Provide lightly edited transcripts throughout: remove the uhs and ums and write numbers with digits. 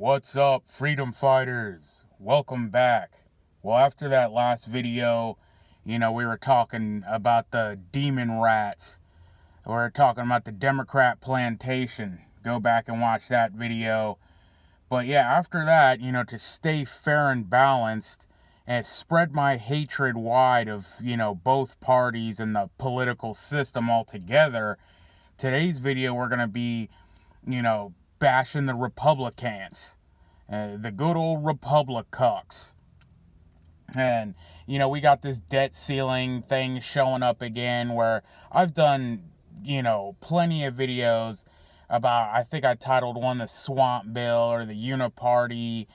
What's up, freedom fighters? Welcome back. Well, after that last video, we were talking about the demon rats. We were talking about the Democrat plantation. Go back and watch that video. But yeah, after that, to stay fair and balanced and spread my hatred wide of, both parties and the political system altogether, today's video we're going to be, bashing the Republicans. The good old Republic cucks. And, we got this debt ceiling thing showing up again where I've done, plenty of videos about, I think I titled one the Swamp Bill or the Uniparty,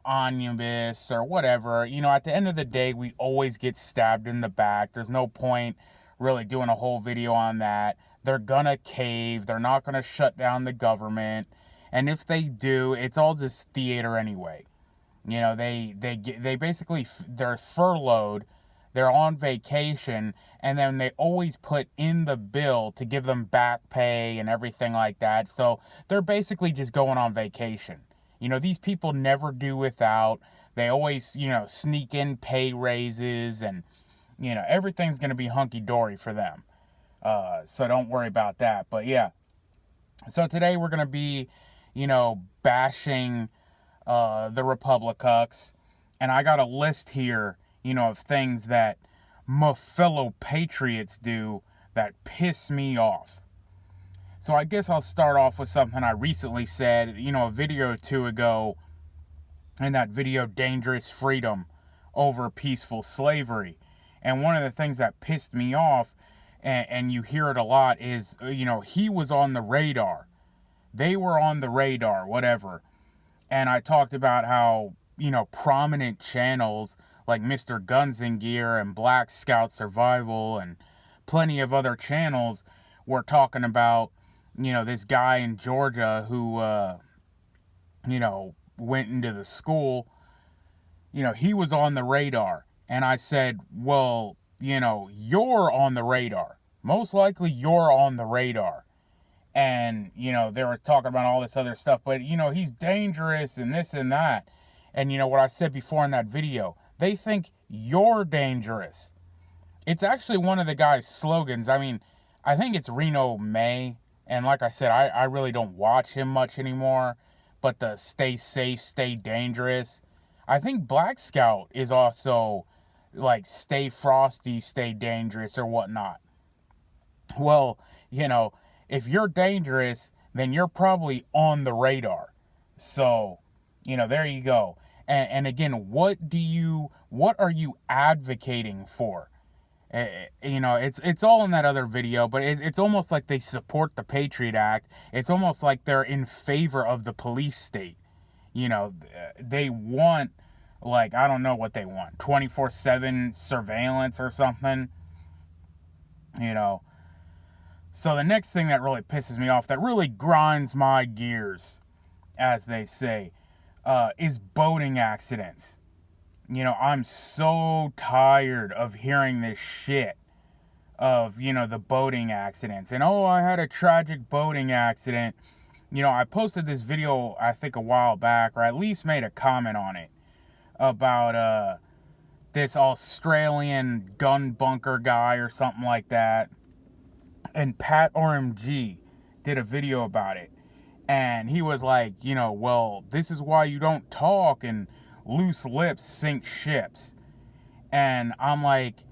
omnibus or whatever. At the end of the day, we always get stabbed in the back. There's no point really doing a whole video on that. They're gonna cave. They're not gonna shut down the government. And if they do, it's all just theater anyway. They basically, they're furloughed, they're on vacation, and then they always put in the bill to give them back pay and everything like that. So they're basically just going on vacation. These people never do without. They always, sneak in pay raises and, everything's going to be hunky-dory for them. So don't worry about that. But yeah, so today we're going to be, bashing the Republicucks. And I got a list here, of things that my fellow patriots do that piss me off. So I guess I'll start off with something I recently said, a video or two ago, in that video, Dangerous Freedom Over Peaceful Slavery. And one of the things that pissed me off, and you hear it a lot, is, he was on the radar. They were on the radar, whatever. And I talked about how, prominent channels like Mr. Guns and Gear and Black Scout Survival and plenty of other channels were talking about, this guy in Georgia who, went into the school. He was on the radar. And I said, well, you're on the radar. Most likely you're on the radar. And, they were talking about all this other stuff, but, he's dangerous and this and that. And, what I said before in that video, they think you're dangerous. It's actually one of the guy's slogans. I mean, I think it's Reno May. And like I said, I really don't watch him much anymore. But the stay safe, stay dangerous. I think Black Scout is also like stay frosty, stay dangerous or whatnot. Well, if you're dangerous, then you're probably on the radar. So, there you go. And again, what are you advocating for? It's all in that other video, but it's almost like they support the Patriot Act. It's almost like they're in favor of the police state. They want, like, I don't know what they want, 24/7 surveillance or something. So the next thing that really pisses me off, that really grinds my gears, as they say, is boating accidents. I'm so tired of hearing this shit of, the boating accidents. And, I had a tragic boating accident. I posted this video, I think, a while back, or at least made a comment on it, about this Australian gun bunker guy or something like that. And Pat RMG did a video about it. And he was like, well, this is why you don't talk and loose lips sink ships. And I'm like,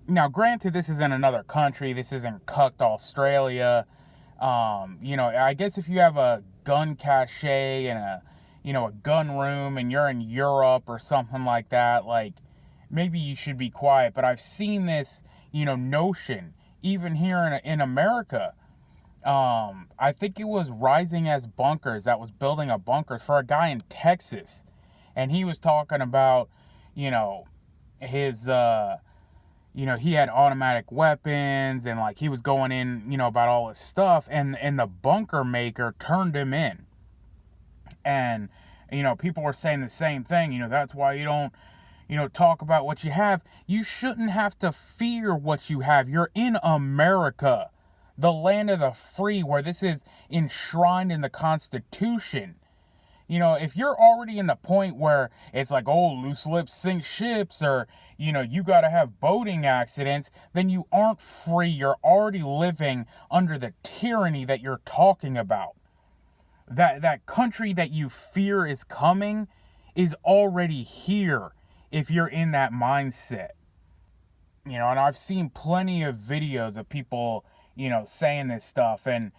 now granted, this is in another country. This isn't cucked Australia. I guess if you have a gun cache and a gun room and you're in Europe or something like that, like maybe you should be quiet. But I've seen this, notion even here in America. I think it was Rising as Bunkers that was building a bunkers for a guy in Texas. And he was talking about, his, he had automatic weapons and like he was going in, about all this stuff. And the bunker maker turned him in. And, people were saying the same thing. That's why you don't, talk about what you have. You shouldn't have to fear what you have. You're in America, the land of the free, where this is enshrined in the Constitution. If you're already in the point where it's like, oh, loose lips sink ships, or, you got to have boating accidents, then you aren't free. You're already living under the tyranny that you're talking about. That country that you fear is coming is already here if you're in that mindset. And I've seen plenty of videos of people, saying this stuff, and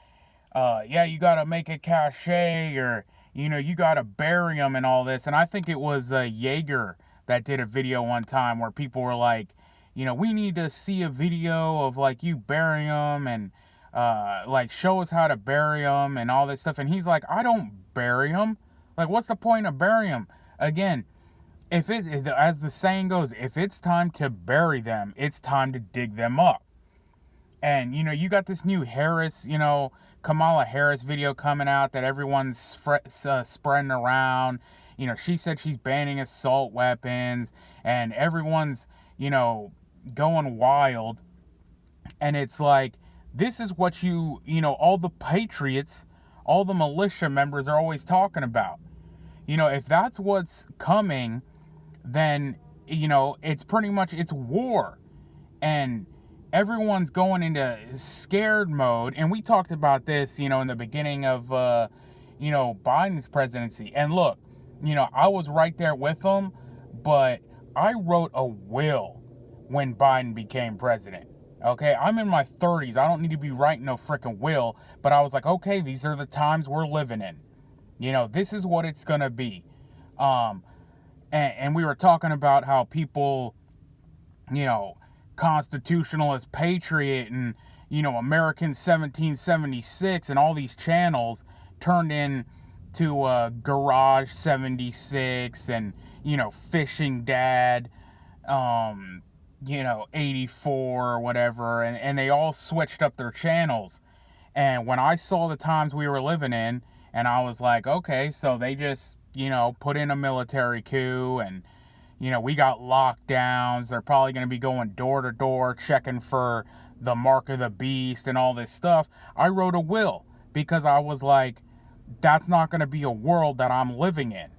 yeah, you gotta make a cachet, or you gotta bury them and all this. And I think it was Jaeger that did a video one time where people were like, we need to see a video of like you bury them, and like show us how to bury them and all this stuff. And he's like, I don't bury them. Like, what's the point of burying them? Again, as the saying goes, if it's time to bury them, it's time to dig them up. And, you got this new Kamala Harris video coming out that everyone's spreading around. She said she's banning assault weapons, and everyone's, going wild. And it's like, this is what all the patriots, all the militia members are always talking about. If that's what's coming, then, it's pretty much, it's war. And everyone's going into scared mode. And we talked about this, in the beginning of, Biden's presidency. And look, I was right there with him, but I wrote a will when Biden became president. Okay, I'm in my 30s. I don't need to be writing no freaking will. But I was like, okay, these are the times we're living in. This is what it's going to be. And we were talking about how people, Constitutionalist Patriot and, American 1776 and all these channels turned into Garage 76 and, Fishing Dad, 84 or whatever. And they all switched up their channels. And when I saw the times we were living in, and I was like, okay, so they just, put in a military coup, and, we got lockdowns. They're probably going to be going door to door, checking for the mark of the beast and all this stuff. I wrote a will because I was like, that's not going to be a world that I'm living in.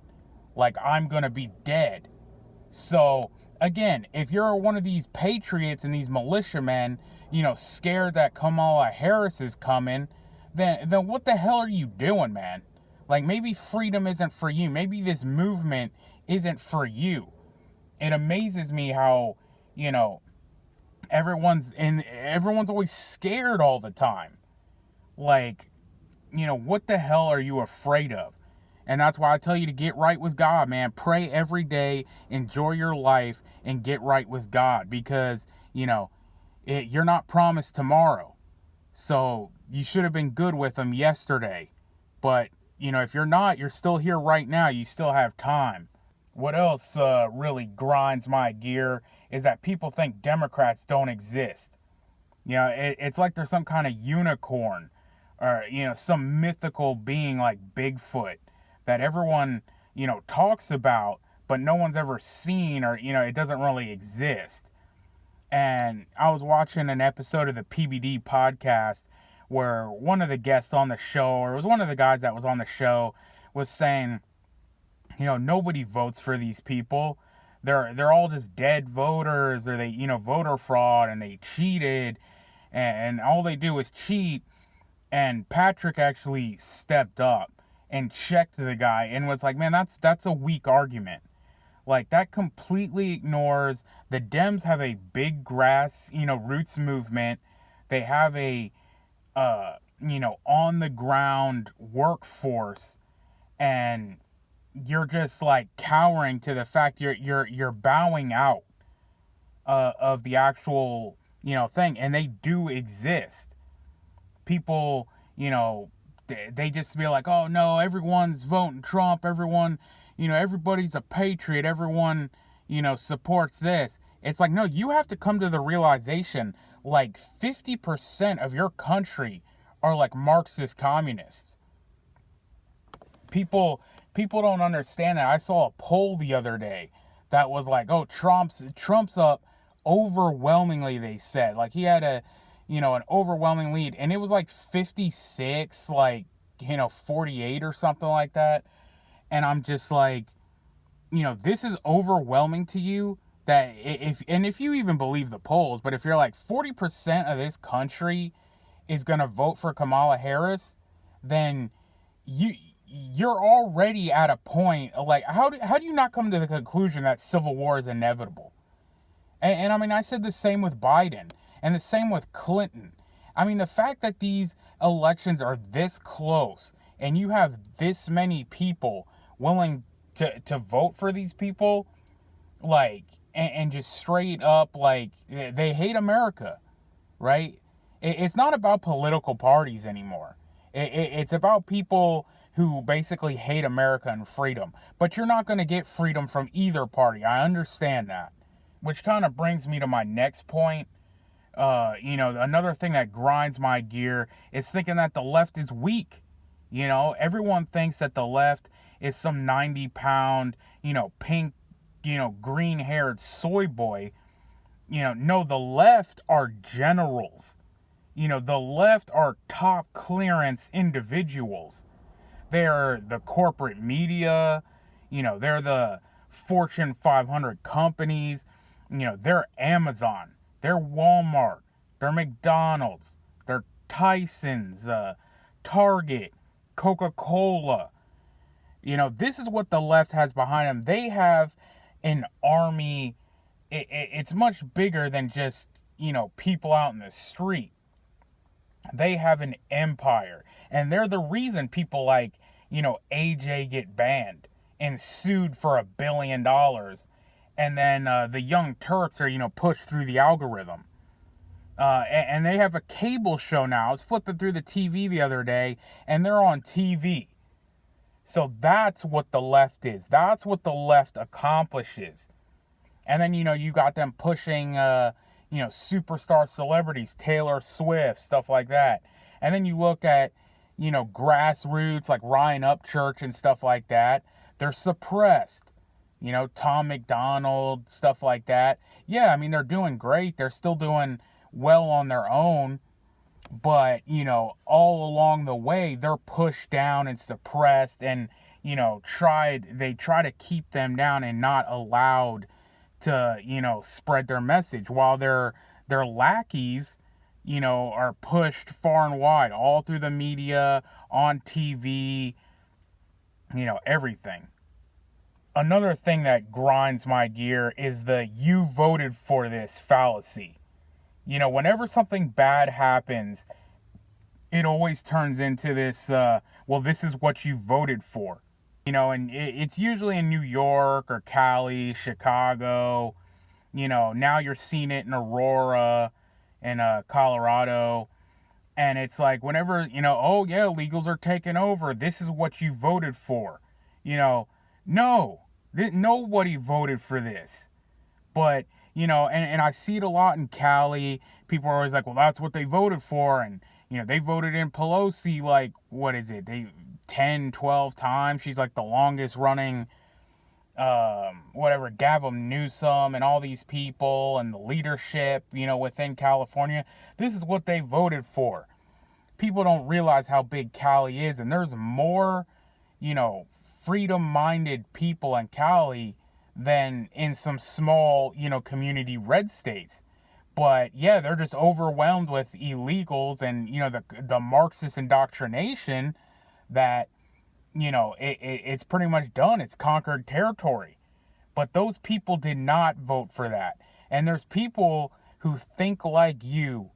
Like, I'm going to be dead. So, again, if you're one of these patriots and these militiamen, scared that Kamala Harris is coming, then what the hell are you doing, man? Like, maybe freedom isn't for you. Maybe this movement isn't for you. It amazes me how, everyone's always scared all the time. Like, what the hell are you afraid of? And that's why I tell you to get right with God, man. Pray every day, enjoy your life, and get right with God. Because, you're not promised tomorrow. So you should have been good with him yesterday. But, if you're not, you're still here right now. You still have time. What else really grinds my gear is that people think Democrats don't exist. It's like there's some kind of unicorn or, some mythical being like Bigfoot that everyone, talks about, but no one's ever seen, or, it doesn't really exist. And I was watching an episode of the PBD podcast where one of the guests on the show, or it was one of the guys that was on the show, was saying, nobody votes for these people. They're all just dead voters, or they, voter fraud, and they cheated, and all they do is cheat. And Patrick actually stepped up and checked the guy and was like, man, that's a weak argument. Like, that completely ignores the Dems have a big grass, roots movement. They have a, on the ground workforce, and you're just like cowering to the fact you're bowing out of the actual, thing. And they do exist. People, they just be like, oh no, everyone's voting Trump, everyone, everybody's a patriot, everyone, supports this. It's like, no, you have to come to the realization, like 50% of your country are like Marxist communists. People don't understand that. I saw a poll the other day that was like, oh, Trump's up overwhelmingly, they said. Like, he had an overwhelming lead, and it was like 56, 48 or something like that. And I'm just like, this is overwhelming to you, that if you even believe the polls, but if you're like 40% of this country is going to vote for Kamala Harris, then you're already at a point of like, how do you not come to the conclusion that civil war is inevitable? And I mean, I said the same with Biden and the same with Clinton. I mean, the fact that these elections are this close and you have this many people willing to vote for these people, like, and just straight up, like, they hate America, right? It's not about political parties anymore. It's about people who basically hate America and freedom. But you're not going to get freedom from either party. I understand that. Which kind of brings me to my next point. Another thing that grinds my gear is thinking that the left is weak. Everyone thinks that the left is some 90-pound, pink, green-haired soy boy. No, the left are generals. The left are top clearance individuals. They're the corporate media. They're the Fortune 500 companies. They're Amazon. They're Walmart. They're McDonald's. They're Tyson's, Target, Coca-Cola. This is what the left has behind them. They have an army. It's much bigger than just, people out in the street. They have an empire. And they're the reason people like, AJ get banned and sued for $1 billion. And then the Young Turks are, pushed through the algorithm. And they have a cable show now. I was flipping through the TV the other day, and they're on TV. So that's what the left is. That's what the left accomplishes. And then, you got them pushing, superstar celebrities, Taylor Swift, stuff like that. And then you look at, grassroots like Ryan Upchurch and stuff like that. They're suppressed. Tom McDonald, stuff like that. Yeah, I mean, they're doing great. They're still doing well on their own. But, all along the way, they're pushed down and suppressed and, they try to keep them down and not allowed to, spread their message, while their lackeys, are pushed far and wide, all through the media, on TV, everything. Another thing that grinds my gear is the "you voted for this" fallacy. Whenever something bad happens, it always turns into this, well, this is what you voted for. And it's usually in New York or Cali, Chicago. Now you're seeing it in Aurora and Colorado. And it's like whenever, oh yeah, illegals are taking over, this is what you voted for. No, nobody voted for this. But, and I see it a lot in Cali. People are always like, well, that's what they voted for. And, they voted in Pelosi, like, what is it? 10, 12 times. She's like the longest running, Gavin Newsom and all these people and the leadership, within California. This is what they voted for. People don't realize how big Cali is. And there's more, freedom-minded people in Cali than in some small, community red states. But yeah, they're just overwhelmed with illegals and, the Marxist indoctrination that, it's pretty much done. It's conquered territory. But those people did not vote for that. And there's people who think like you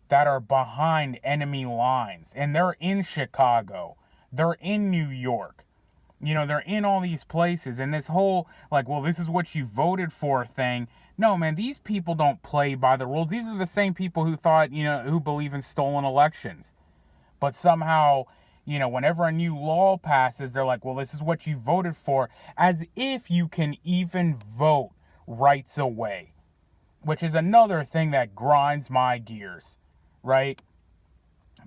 that are behind enemy lines. And they're in Chicago. They're in New York. They're in all these places. And this whole, like, well, this is what you voted for thing. No, man, these people don't play by the rules. These are the same people who thought, who believe in stolen elections. But somehow, whenever a new law passes, they're like, well, this is what you voted for. As if you can even vote rights away. Which is another thing that grinds my gears, right?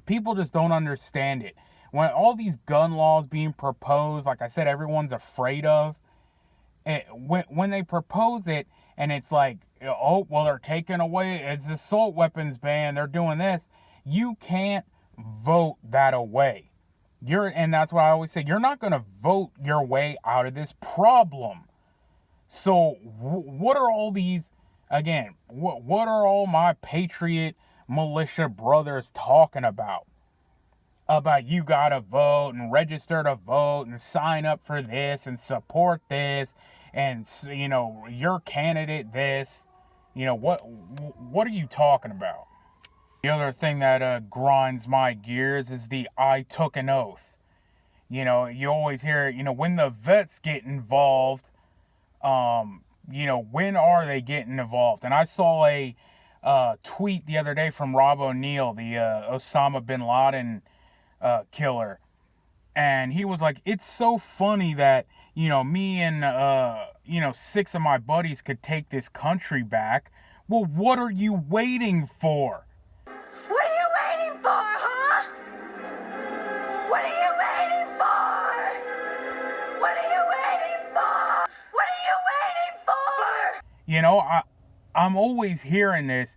People just don't understand it. When all these gun laws being proposed, like I said, everyone's afraid of, when they propose it, and it's like, oh, well, they're taking away, it's assault weapons ban, they're doing this. You can't vote that away. And that's what I always say, you're not going to vote your way out of this problem. So what are all these, again, what are all my patriot militia brothers talking about? About you gotta vote and register to vote and sign up for this and support this and, your candidate this. What are you talking about? The other thing that grinds my gears is the I took an oath. You always hear, when the vets get involved, when are they getting involved? And I saw a tweet the other day from Rob O'Neill, the Osama bin Laden killer. And he was like, it's so funny that, me and, 6 of my buddies could take this country back. Well, what are you waiting for? What are you waiting for, huh? What are you waiting for? What are you waiting for? What are you waiting for? I'm always hearing this,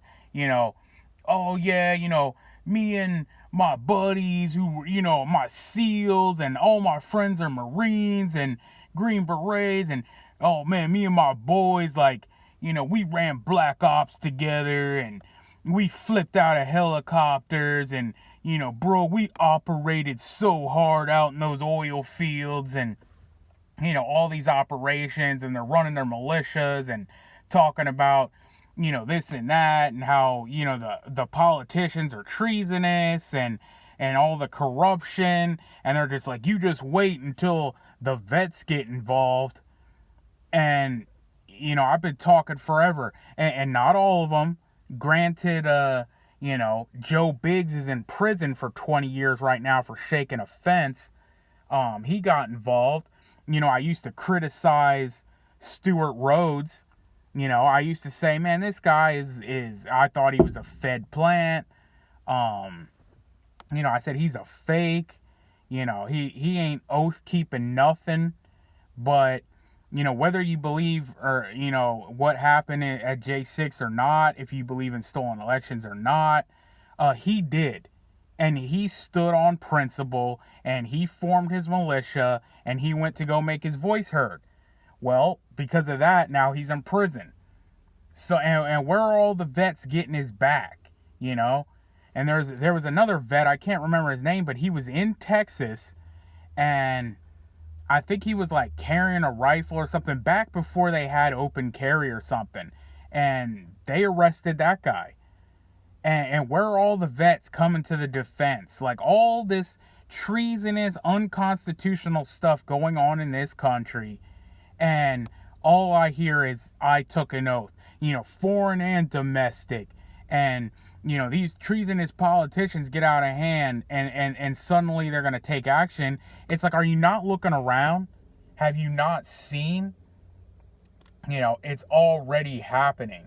oh yeah, me and my buddies who were, my SEALs and all my friends are Marines and Green Berets and, oh man, me and my boys, like, we ran Black Ops together and we flipped out of helicopters and, bro, we operated so hard out in those oil fields and, all these operations, and they're running their militias and talking about, this and that, and how, the politicians are treasonous and all the corruption, and they're just like, you just wait until the vets get involved. And, I've been talking forever, and not all of them. Granted, Joe Biggs is in prison for 20 years right now for shaking a fence. He got involved. I used to criticize Stuart Rhodes. I used to say, man, this guy is I thought he was a Fed plant. I said he's a fake. He ain't oath keeping nothing. But, whether you believe or, what happened at J6 or not, if you believe in stolen elections or not, he did. And he stood on principle, and he formed his militia, and he went to go make his voice heard. Well, because of that, now he's in prison. So, and where are all the vets getting his back, And there was another vet, I can't remember his name, but he was in Texas, and I think he was like carrying a rifle or something back before they had open carry or something. And they arrested that guy. And where are all the vets coming to the defense? Like, all this treasonous, unconstitutional stuff going on in this country. And all I hear is, I took an oath. Foreign and domestic. And, these treasonous politicians get out of hand and suddenly they're going to take action. It's like, are you not looking around? Have you not seen? It's already happening.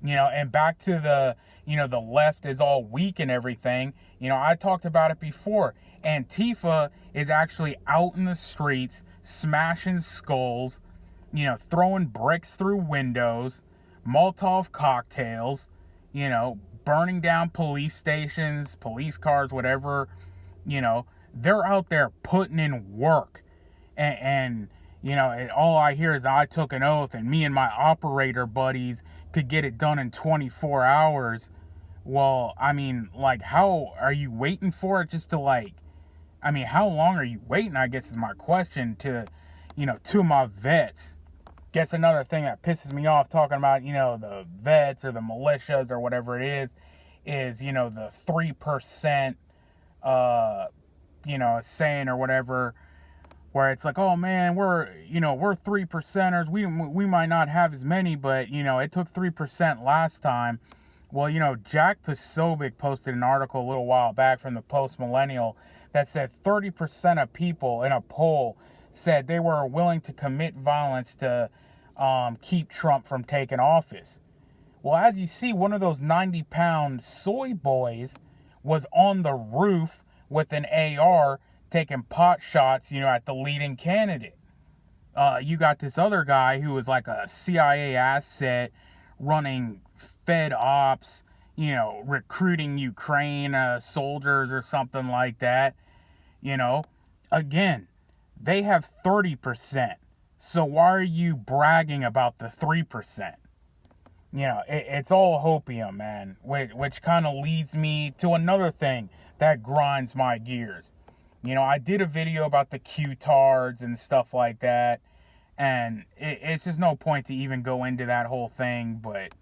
And back to the left is all weak and everything. I talked about it before. Antifa is actually out in the streets, smashing skulls, throwing bricks through windows, Molotov cocktails, burning down police stations, police cars, whatever. They're out there putting in work. And all I hear is, I took an oath and me and my operator buddies could get it done in 24 hours. Well, I mean, like, how are you waiting for it just to how long are you waiting, I guess is my question to my vets. Guess another thing that pisses me off talking about, the vets or the militias or whatever it is the 3%, saying or whatever, where it's like, oh man, we're 3%ers. We might not have as many, but it took 3% last time. Well, Jack Posobiec posted an article a little while back from the Post Millennial that said 30% of people in a poll said they were willing to commit violence to keep Trump from taking office. Well, as you see, one of those 90-pound soy boys was on the roof with an AR taking pot shots, at the leading candidate. You got this other guy who was like a CIA asset running Fed ops, recruiting Ukraine soldiers or something like that. You know, again, they have 30%. So why are you bragging about the 3%? You know, it's all hopium, man, which kind of leads me to another thing that grinds my gears. You know, I did a video about the Q-tards and stuff like that, and it's just no point to even go into that whole thing, but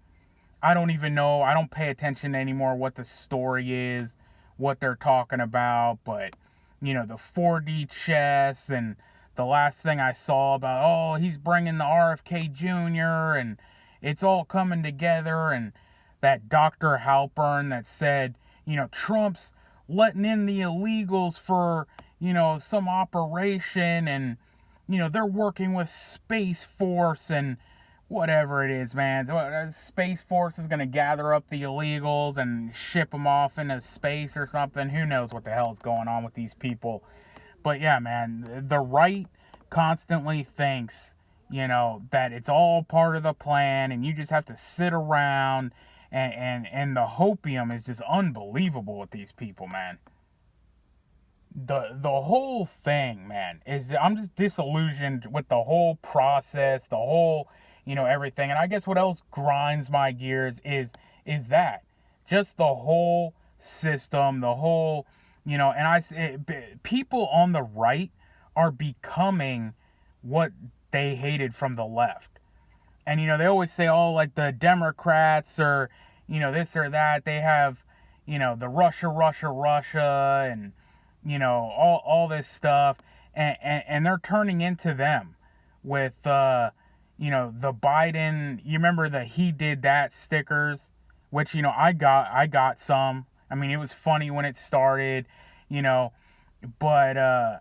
I don't even know, I don't pay attention anymore what the story is, what they're talking about, but, you know, the 4D chess, and the last thing I saw about, oh, he's bringing the RFK Jr., and it's all coming together, and that Dr. Halpern that said, you know, Trump's letting in the illegals for, you know, some operation, and, you know, they're working with Space Force and whatever it is, man. Space Force is going to gather up the illegals and ship them off into space or something. Who knows what the hell is going on with these people. But yeah, man, the right constantly thinks, you know, that it's all part of the plan and you just have to sit around, and the hopium is just unbelievable with these people, man. The whole thing, man, is I'm just disillusioned with the whole process, the whole, you know, everything. And I guess what else grinds my gears is that just the whole system, the whole, you know, and people on the right are becoming what they hated from the left. And, you know, they always say, oh, like the Democrats or, you know, this or that, they have, you know, the Russia, and, you know, all this stuff. And they're turning into them with, you know, the Biden, you remember the he did that stickers, which, you know, I got some. I mean, it was funny when it started, you know, but,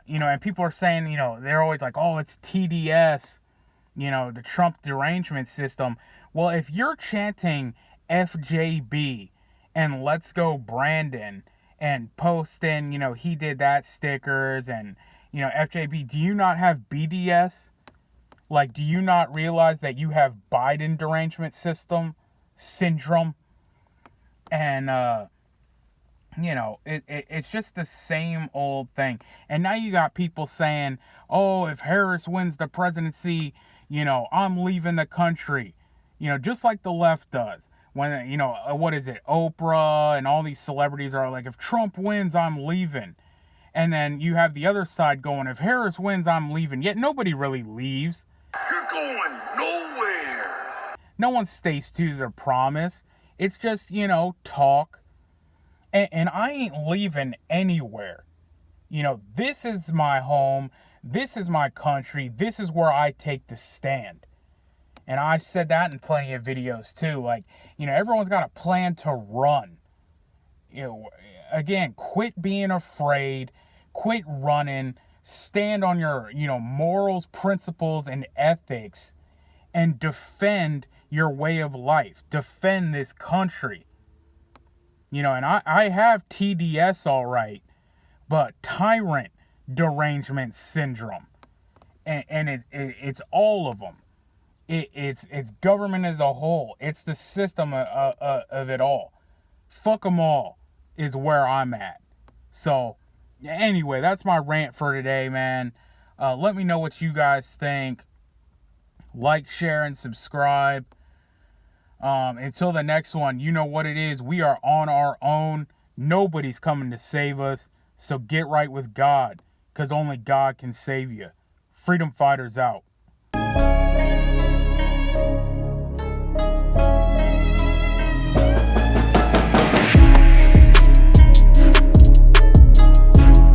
you know, and people are saying, you know, they're always like, oh, it's TDS, you know, the Trump derangement system. Well, if you're chanting FJB and Let's Go Brandon and posting, you know, he did that stickers and, you know, FJB, do you not have BDS? Like, do you not realize that you have Biden derangement syndrome? And, you know, it's just the same old thing. And now you got people saying, oh, if Harris wins the presidency, you know, I'm leaving the country. You know, just like the left does. When, you know, what is it? Oprah and all these celebrities are like, if Trump wins, I'm leaving. And then you have the other side going, if Harris wins, I'm leaving. Yet nobody really leaves. You're going nowhere. No one stays to their promise. It's just, you know, talk. And I ain't leaving anywhere. You know, this is my home. This is my country. This is where I take the stand. And I said that in plenty of videos too. Like, you know, everyone's got a plan to run. You know, again, quit being afraid. Quit running. Stand on your, you know, morals, principles, and ethics. And defend your way of life. Defend this country. You know, and I have TDS all right, but tyrant derangement syndrome. And it's all of them. It's government as a whole. It's the system of it all. Fuck them all is where I'm at. So, anyway, that's my rant for today, man. Let me know what you guys think. Like, share, and subscribe. Until the next one, you know what it is. We are on our own. Nobody's coming to save us. So get right with God, because only God can save you. Freedom Fighters out.